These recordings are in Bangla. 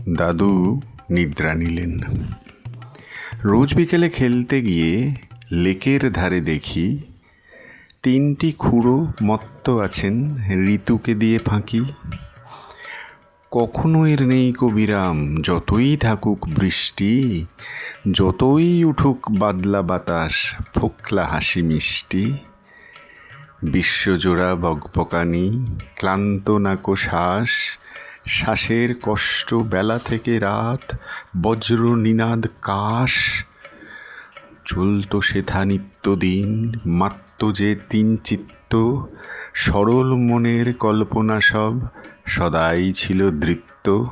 দাদু নিদ্রা নিলেন। রোজ বিকেলে খেলতে গিয়ে লেকের ধারে দেখি তিনটি খুড়ো মত্ত আছেন ঋতুকে দিয়ে ফাঁকি। কখনো এর নেই কবিরাম, যতই থাকুক বৃষ্টি, যতই উঠুক বাদলা বাতাস, ফোকলা হাসি মিষ্টি। বিশ্বজোড়া বকবকানি, ক্লান্ত নাকো শ্বাস, শ্বাসের কষ্ট বেলা থেকে রাত, বজ্র নিনাদ কাশ। চলত সেথা নিত্যদিন, মাত্ত যে তিন চিত্ত, সরল মনের কল্পনা সব সদাই ছিল দৃপ্ত।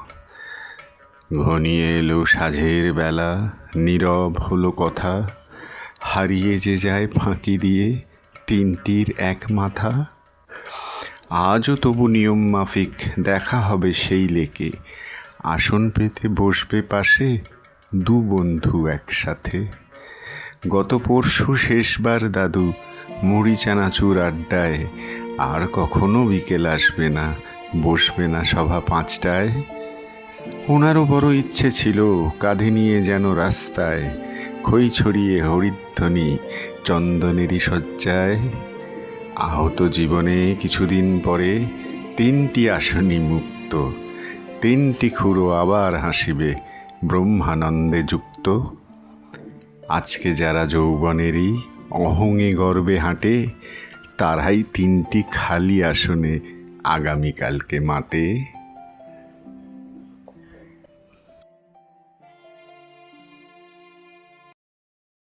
ঘনিয়ে এলো সাঁঝের বেলা, নীরব হলো কথা, হারিয়ে যে যায় ফাঁকি দিয়ে তিনটির এক মাথা। আজও তবু নিয়ম মাফিক দেখা হবে সেই লেকে, আসন পেতে বসবে পাশে দু বন্ধু একসাথে। গত পরশু শেষবার দাদু মুড়ি চানাচুর আড্ডায়, আর কখনো বিকেল আসবে না, বসবে না সভা পাঁচটায়। ওনারও বড় ইচ্ছে ছিল কাঁধে নিয়ে যেন রাস্তায়, খই ছড়িয়ে হরিধ্বনি চন্দনেরই শয্যায়। আহত জীবনে কিছুদিন পরে তিনটি আসনই মুক্ত, তিনটি খুড়ো আবার হাসিবে ব্রহ্মানন্দে যুক্ত। আজকে যারা যৌবনেরই অহঙে গর্বে হাঁটে, তারাই তিনটি খালি আসনে আগামীকালকে মাতে।